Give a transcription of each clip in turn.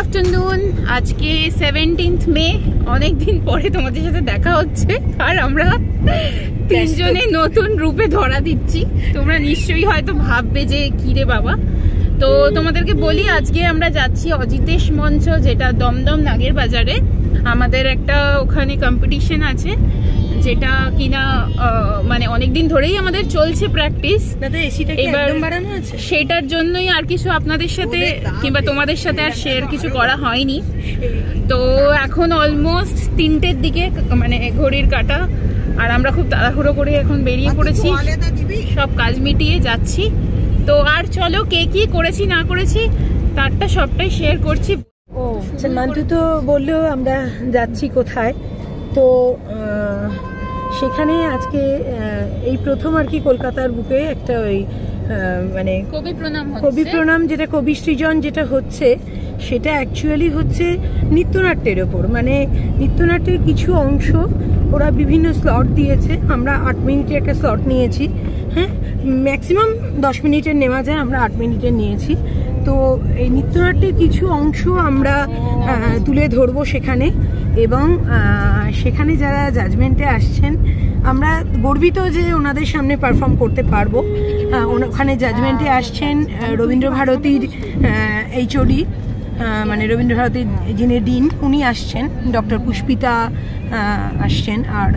Afternoon. আজকে 17th মে, অনেক দিন পরে তোমাদের সাথে দেখা হচ্ছে আর আমরা তিনজনে নতুন রূপে ধরা দিচ্ছি। তোমরা নিশ্চয়ই হয়তো ভাববে যে কি রে বাবা। তো তোমাদেরকে বলি, আজকে আমরা যাচ্ছি অজিতেশ মঞ্চ, যেটা দমদম নাগের বাজারে। আমাদের একটা ওখানে কম্পিটিশন আছে, যেটা কিনা মানে অনেকদিন ধরেই আমাদের চলছে প্র্যাকটিস। এবার সেটার জন্যই আর কিছু আপনাদের সাথে কিংবা তোমাদের সাথে আর শেয়ার কিছু করা হয়নি। তো এখন অলমোস্ট 3টের দিকে, মানে ঘড়ির কাঁটা, আর আমরা খুব তাড়াহুড়ো করে এখন বেরিয়ে পড়েছি, সব কাজ মিটিয়ে যাচ্ছি। তো আর চলো, কে কি করেছি না করেছি তারটা সবটাই শেয়ার করছি। মান্তু তো বললো আমরা যাচ্ছি কোথায়, তো সেখানে আজকে এই প্রথম আর কি কলকাতার বুকে একটা ওই মানে কবি প্রণাম, যেটা কবি সৃজন যেটা হচ্ছে, সেটা অ্যাকচুয়ালি হচ্ছে নৃত্যনাট্যের ওপর। মানে নৃত্যনাট্যের কিছু অংশ ওরা বিভিন্ন স্লট দিয়েছে, আমরা 8 মিনিটের একটা স্লট নিয়েছি। হ্যাঁ, ম্যাক্সিমাম 10 মিনিটের নেওয়া যায়, আমরা 8 মিনিটের নিয়েছি। তো এই নৃত্যনাট্যের কিছু অংশ আমরা তুলে ধরবো সেখানে, এবং সেখানে যারা জাজমেন্টে আসছেন, আমরা গর্বিত যে ওনাদের সামনে পারফর্ম করতে পারবো। ওখানে জাজমেন্টে আসছেন রবীন্দ্রভারতীর HOD, মানে রবীন্দ্রভারতীর যিনি ডিন, উনি আসছেন, ডক্টর পুষ্পিতা আসছেন, আর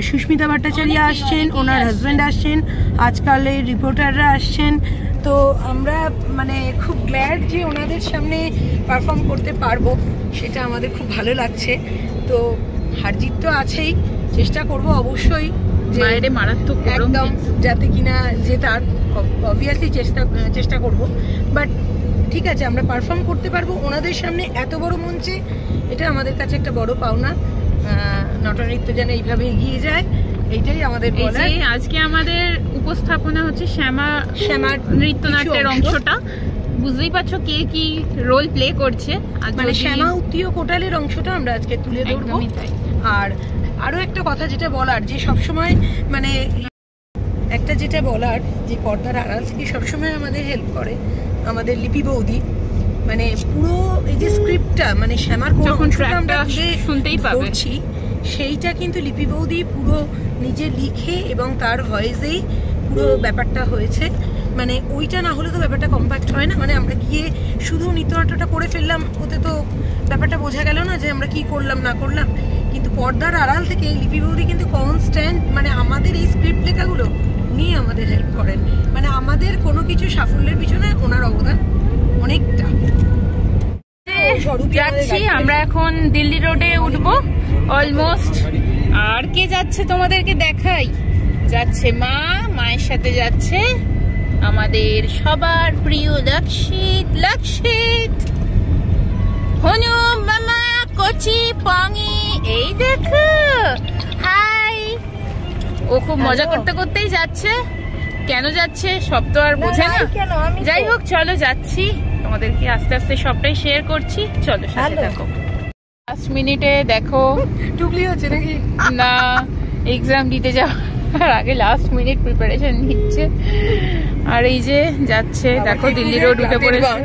সুস্মিতা ভট্টাচার্য আসছেন, ওনার হাজব্যান্ড আসছেন, আজকালের রিপোর্টাররা আসছেন। তো আমরা মানে খুব গ্ল্যাড যে ওনাদের সামনে পারফর্ম করতে পারবো, সেটা আমাদের খুব ভালো লাগছে। তো হারজিত তো আছেই, চেষ্টা করব অবশ্যই বাইরে মারাত্মক একদম যাতে কিনা যে তার অবভিয়াসলি চেষ্টা করব, বাট ঠিক আছে, আমরা পারফর্ম করতে পারবো ওনাদের সামনে এত বড় মঞ্চে। এটা আমাদের কাছে একটা বড় পাওনা। নটনৃত্য যেন এইভাবে এগিয়ে যায়, এইটাই আমাদের বলার। আজকে আমাদের উপস্থাপনা হচ্ছে শ্যামার নৃত্যনাট্যের অংশটা। বুঝতেই পারছো কে কি রোল প্লে করছে, মানে শ্যামা উত্তীয় কোটালের অংশটা আমরা আজকে তুলে ধরবো। আর আরো একটা কথা যেটা বলার, যে সবসময় মানে একটা যেটা বলার, যে পর্দার আড়াল থেকে সবসময় আমাদের হেল্প করে আমাদের লিপি বৌদি। মানে পুরো এই যে স্ক্রিপ্টটা, মানে শ্যামার কোন অংশটা আমরা শুনতেই পাচ্ছি, সেইটা কিন্তু লিপি বৌদি পুরো নিজে লিখে এবং তার ভয়েসেই পুরো ব্যাপারটা হয়েছে। মানে ওইটা না হলে তো ব্যাপারটা কম্প্যাক্ট হয় না। মানে আমরা গিয়ে শুধু নৃত্যনাট্যটা করে ফেললাম, ওতে তো ব্যাপারটা বোঝা গেল না যে আমরা কি করলাম না করলাম। কিন্তু পর্দার আড়াল থেকে লিপি বৌদি কিন্তু কনস্ট্যান্ট, মানে আমাদের এই স্ক্রিপ্ট লেখাগুলো নিয়ে আমাদের হেল্প করেন। মানে আমাদের কোনো কিছু সাফল্যের পিছনে ওনার অবদান অনেকটা। যাচ্ছি আমরা এখন দিল্লি রোডে উঠবো অলমোস্ট। আর কে যাচ্ছে তোমাদেরকে দেখাই। যাচ্ছে মা, মায়ের সাথে যাচ্ছে আমাদের সবার প্রিয় লক্ষিত হনু মামা, কচি পঙি। এই দেখো, হাই। ও খুব মজা করতে করতেই যাচ্ছে। কেন যাচ্ছে সব তো আর বোঝে না। যাই হোক, চলো যাচ্ছি, তোমাদেরকে আস্তে আস্তে সবটাই শেয়ার করছি। চলো সাথে থাকো। লাস্ট মিনিটে দেখো টুকলি হচ্ছে নাকি না, এক্সাম দিতে যাওয়ার আগে লাস্ট মিনিট প্রিপারেশন নিচ্ছে। আর এই যে যাচ্ছে, দেখো দিল্লি রোড উঠে পড়েছে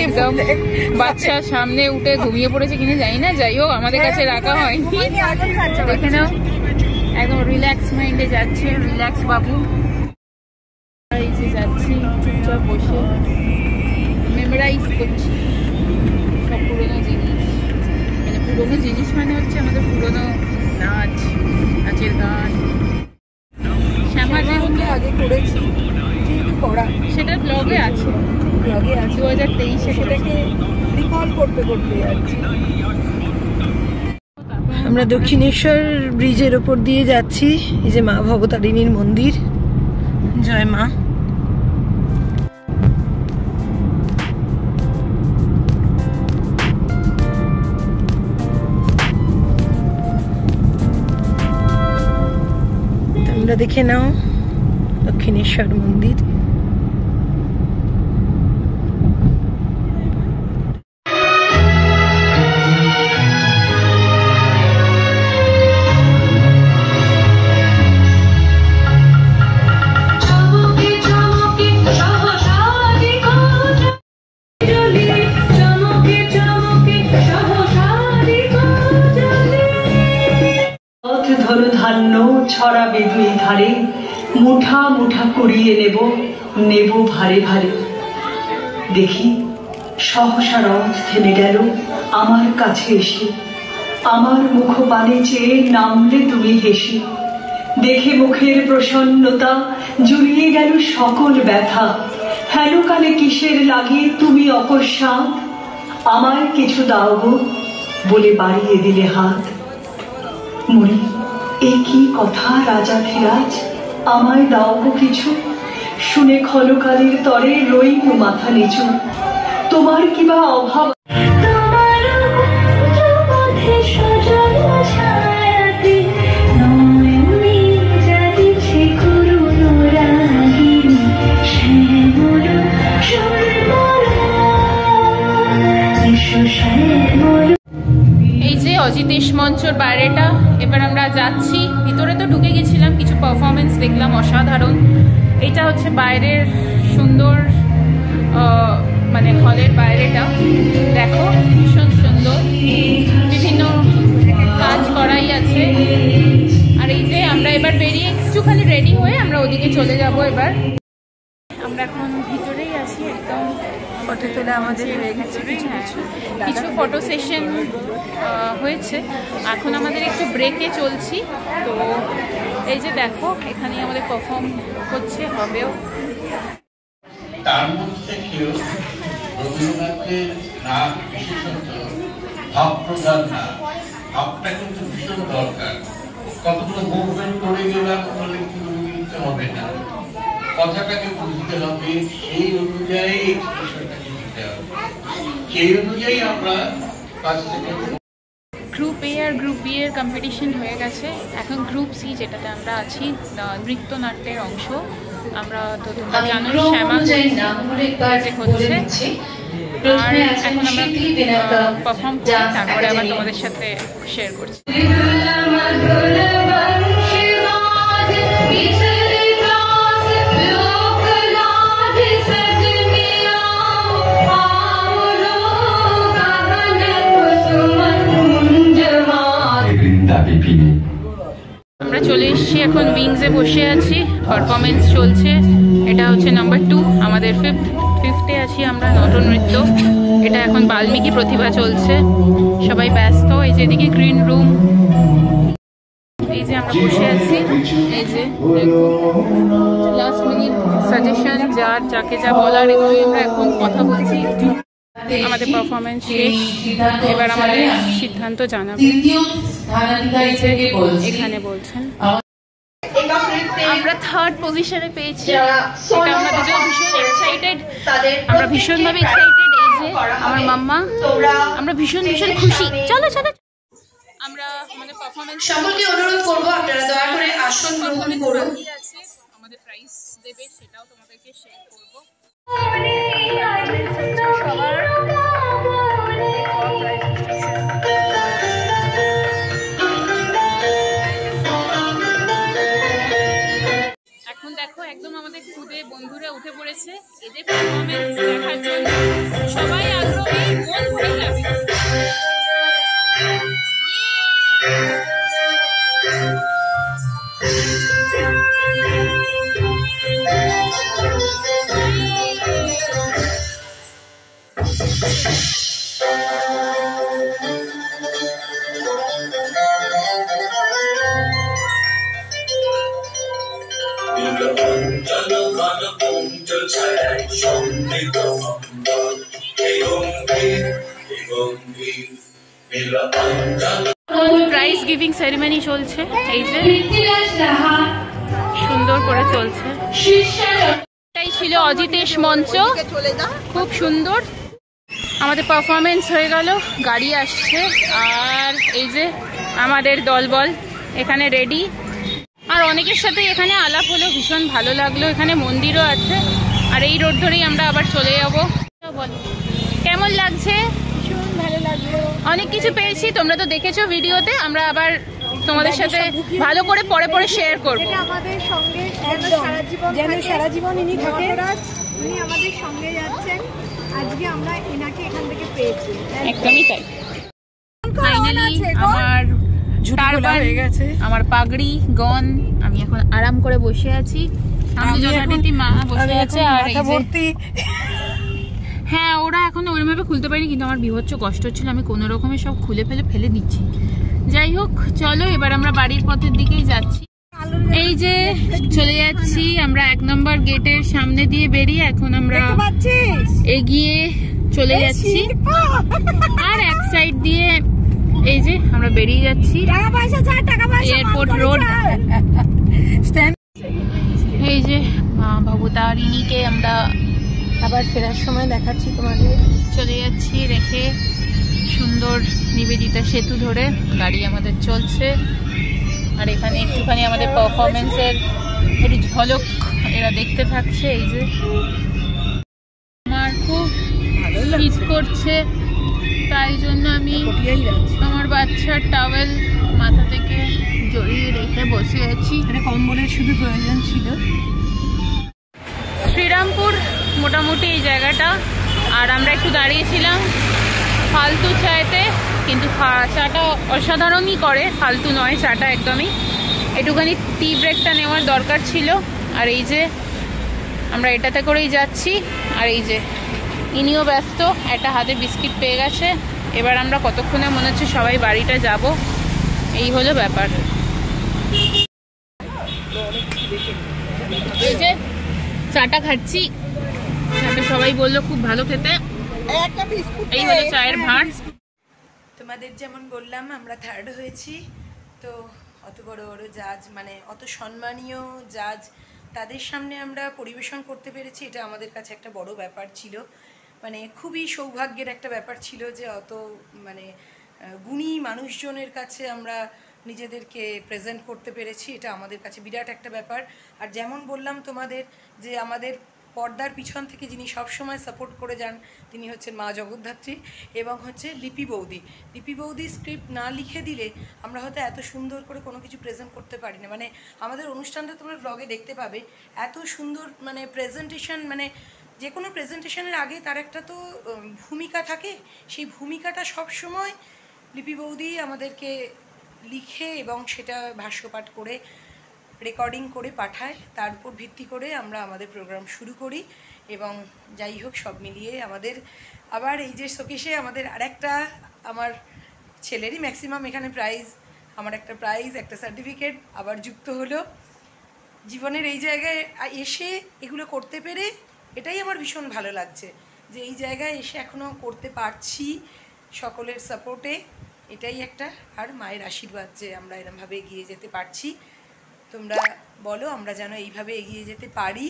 একদম। বাচ্চা সামনে উঠে ঘুমিয়ে পড়েছে কিনা জানি না, যাই হোক আমাদের কাছে রাখা হয়নি। দেখে নাও, একদম রিল্যাক্স মাইন্ডে যাচ্ছে, রিল্যাক্স বাবু। এই যে যাচ্ছি চুপচাপ বসে মেমোরাইজ করছি সব পুরোনো জিনিস। মানে পুরোনো জিনিস মানে হচ্ছে আমাদের পুরোনো নাচের গান। শ্যামা যেগুলো আগে করেছি, যেহেতু করা, সেটা ব্লগে আছে, 2023-এ সেটাকে রিকল করতে যাচ্ছি। আমরা দক্ষিণেশ্বর ব্রিজের ওপর দিয়ে যাচ্ছি। এই যে মা ভবতারিণীর মন্দির, জয় মা। তোমরা দেখে নাও দক্ষিণেশ্বর মন্দির। ছড়া বেদুই ধারে মুঠা মুঠা করিয়ে নেব নেব ভারে ভারে। দেখি সহসা রথ থেমে গেল আমার কাছে এসে, আমার মুখ পানে চেয়ে নামলে তুমি হেসে। দেখে মুখের প্রসন্নতা জুড়িয়ে গেল সকল ব্যথা। হেনকালে কিসের লাগে তুমি অকস্মাৎ, আমায় কিছু দাও গো বলে বাড়িয়ে দিলে হাত। মরি এ কি কথা রাজা ধীরাজ, আমায় দাও গো কিছু, শুনে ক্ষণকালের তরে রইব মাথা নিচু। তোমার কিবা অভাব এই যে অজিতেশ মঞ্চর বাইরেটা, এবার আমরা যাচ্ছি ভিতরে। তো ঢুকে গেছিলাম, কিছু পারফরমেন্স দেখলাম অসাধারণ। এটা হচ্ছে বাইরের সুন্দর মানে হলের বাইরেটা, দেখো ভীষণ সুন্দর, বিভিন্ন কাজ করাই আছে। আর এই যে আমরা এবার বেরিয়ে একটুখানি রেডি হয়ে আমরা ওদিকে চলে যাব। এবার আমরা এখন ভিতরেই আছি, একদম ফটো তোলা আমাদের হয়ে গেছে। কিছু ফটো সেশন হয়েছে, এখন আমাদের একটু ব্রেকে চলছি। তো এই যে দেখো এখানে আমাদের পারফর্ম হচ্ছে, হবেও। তার মধ্যে থেকেও রবীন্দ্রনাথের নাম বিশেষত ভাবপ্রধান নাম, ভাবটা কিন্তু ভীষণ দরকার। কতগুলো মুভমেন্ট করে গেলাম বলে কিন্তু নিতে হবে না, কথাটাকে বুঝতে হবে, সেই অনুযায়ী এক্সপ্রেশনটাকে দিতে হবে, সেই অনুযায়ী আমরা কাজ থেকে। গ্রুপ এ আর গ্রুপ বি এর কম্পিটিশন হয়ে গেছে, এখন গ্রুপ সি যেটাতে আমরা আছি, নৃত্যনাট্যের অংশ। আমরা তো তোমরা জানো শ্যামা হচ্ছে, আর এখন আমরা পারফর্ম করি, তারপরে আবার তোমাদের সাথে শেয়ার করছি। আমরা চলে এসেছি এখন উইংসে বসে আছি, পারফরমেন্স চলছে। এটা হচ্ছে নাম্বার 2, আমাদের ফিফথে আছি আমরা, নটনৃত্য। এটা এখন বাল্মীকি প্রতিভা চলছে, সবাই ব্যস্ত। এই যে এদিকে গ্রিন রুম, এই যে আমরা বসে আছি। এই যে লাস্ট মিনিট সাজেশন, যাকে যা বলার এগুলোই আমরা এখন কথা বলছি। আমাদের পারফরমেন্স শেষ, এবার আমাদের সিদ্ধান্ত জানাবো। এখানে বলছেন আমরা থার্ড পজিশনে পেয়েছি, এটা আমরা দুজন ভীষণ এক্সাইটেড, আমরা ভীষণভাবে এক্সাইটেড। এই যে আমার মাম্মা, আমরা ভীষণ খুশি। চলো চলো, আমরা আমাদের পারফরমেন্স সকলকে অনুরোধ করবো আপনারা দয়া করে আসন গ্রহণ করুন। আমাদের প্রাইজ দেবে, সেটাও তোমাদেরকে শেয়ার করবো। এখন দেখো একদম আমাদের খুদে বন্ধুরা উঠে পড়েছে, এদের পারফরমেন্স দেখার জন্য সবাই আগ্রহী, মন ভরে যাবে। প্রাইজ গিভিং সেরিমনি চলছে, এই যে সুন্দর করে চলছে। এটাই ছিল অজিতেশ মঞ্চ, খুব সুন্দর। আমাদের পারফরমেন্স হয়ে গেল, গাড়ি আসছে, আর এই যে আমাদের দলবল এখানে রেডি। আর অনেকের সাথে এখানে আলাপ হলো, ভীষণ ভালো লাগলো। এখানে মন্দিরও আছে, আর এই রোড ধরেই আমরা আবার চলে যাবো। বলো কেমন লাগছে? ভীষণ ভালো লাগলো, অনেক কিছু পেয়েছি, তোমরা তো দেখেছো ভিডিওতে। আমরা আবার তোমাদের সাথে ভালো করে পরে শেয়ার করবো। আমাদের সঙ্গে সারা জীবন ইনি থাকেন, উনি আমাদের সঙ্গে যাচ্ছেন। আজকে আমরা এনাকে এখান থেকে পেয়েছি, একদমই তাই। ফাইনালি আমার হয়ে গেছে, আমার পাগড়ি গন, আমি এখন আরাম করে বসে আছি। আমি যথারীতি মা বসে আছে আর এই যে হ্যাঁ ওরা এখন ওইভাবে খুলতে পারিনি, কিন্তু আমার বিভৎস কষ্ট হচ্ছিল, আমি কোনো রকমে সব খুলে ফেলে দিচ্ছি। যাই হোক চলো এবার আমরা বাড়ির পথের দিকেই যাচ্ছি। এই যে চলে যাচ্ছি আমরা 1 নম্বর গেটের সামনে দিয়ে বেরিয়ে, এখন আমরা এগিয়ে চলে যাচ্ছি আর এক সাইড দিয়ে এই যে আমরা বেরিয়ে যাচ্ছি এয়ারপোর্ট রোড। এই যে মা ভবতারিণীকে আমরা আবার ফেরার সময় দেখাচ্ছি তোমাদের। চলে যাচ্ছি রেখে সুন্দর নিবেদিতা সেতু ধরে গাড়ি আমাদের চলছে, আর এখানে একটুখানি আমাদের পারফরমেন্সের একটু ঝলক এরা দেখতে থাকছে। এই যে আমার খুব শীত করছে, তাই জন্য আমি আমার বাচ্চার টাওয়েল মাথা থেকে জড়িয়ে রেখে বসে আছি। কম্বলের শুধু প্রয়োজন ছিল। শ্রীরামপুর মোটামুটি এই জায়গাটা, আর আমরা একটু দাঁড়িয়েছিলাম ফালতু চাইতে, কিন্তু চাটা অসাধারণই করে, ফালতু নয় চাটা একদমই। একটুখানি টি ব্রেকটা নেওয়ার দরকার ছিল। আর এই যে আমরা এটাতে করেই যাচ্ছি, আর এই যে ইনিও ব্যস্ত, একটা হাতে বিস্কিট পেয়ে গেছে। এবার আমরা কতক্ষণে মনে হচ্ছে সবাই বাড়িটা যাব, এই হলো ব্যাপার। এই যে চাটা খাচ্ছি, চাটা সবাই বললো খুব ভালো খেতে। এই হলো চায়ের ভাঁড়। তোমাদের যেমন বললাম আমরা 3rd হয়েছি, তো অত বড় বড় জাজ, মানে অত সম্মানীয় জাজ, তাদের সামনে আমরা পরিবেশন করতে পেরেছি, এটা আমাদের কাছে একটা বড় ব্যাপার ছিল। মানে খুবই সৌভাগ্যের একটা ব্যাপার ছিল যে অত মানে গুণী মানুষজনের কাছে আমরা নিজেদেরকে প্রেজেন্ট করতে পেরেছি, এটা আমাদের কাছে বিরাট একটা ব্যাপার। আর যেমন বললাম তোমাদের যে আমাদের পর্দার পিছন থেকে যিনি সবসময় সাপোর্ট করে যান তিনি হচ্ছেন মা জগদ্ধাত্রী এবং হচ্ছে লিপি বৌদি। লিপি বৌদি স্ক্রিপ্ট না লিখে দিলে আমরা হয়তো এত সুন্দর করে কোনো কিছু প্রেজেন্ট করতে পারি না। মানে আমাদের অনুষ্ঠানটা তোমরা ব্লগে দেখতে পাবে, এত সুন্দর মানে প্রেজেন্টেশন, মানে যে কোনো প্রেজেন্টেশনের আগে তার একটা তো ভূমিকা থাকে, সেই ভূমিকাটা সবসময় লিপি বৌদি আমাদেরকে লিখে এবং সেটা ভাষ্যপাঠ করে রেকর্ডিং করে পাঠায়, তার উপর ভিত্তি করে আমরা আমাদের প্রোগ্রাম শুরু করি। এবং যাই হোক সব মিলিয়ে আমাদের আবার এই যে শোকেশে আমাদের আরেকটা আমার ছেলেরই ম্যাক্সিমাম এখানে প্রাইজ, আমার একটা প্রাইজ, একটা সার্টিফিকেট আবার যুক্ত হলো। জীবনের এই জায়গায় এসে এগুলো করতে পেরে এটাই আমার ভীষণ ভালো লাগছে, যে এই জায়গায় এসে এখনও করতে পারছি সকলের সাপোর্টে, এটাই একটা, আর মায়ের আশীর্বাদ যে আমরা এরমভাবে এগিয়ে যেতে পারছি। তোমরা বলো আমরা যেন এইভাবে এগিয়ে যেতে পারি,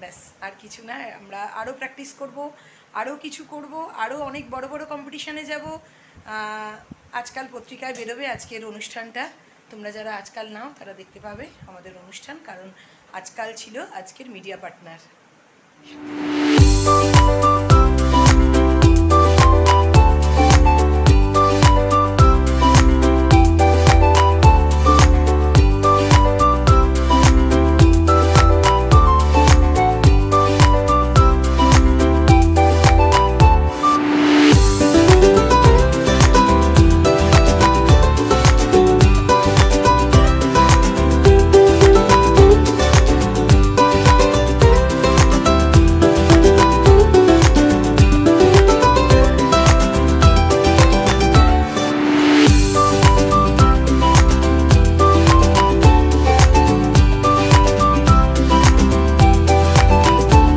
ব্যাস আর কিছু না। আমরা আরও প্র্যাকটিস করব, আরও কিছু করব, আরও অনেক বড় বড় কম্পিটিশানে যাব। আজকাল পত্রিকায় বেরোবে আজকের অনুষ্ঠানটা, তোমরা যারা আজকাল নাও তারা দেখতে পাবে আমাদের অনুষ্ঠান, কারণ আজকাল ছিল আজকের মিডিয়া পার্টনার।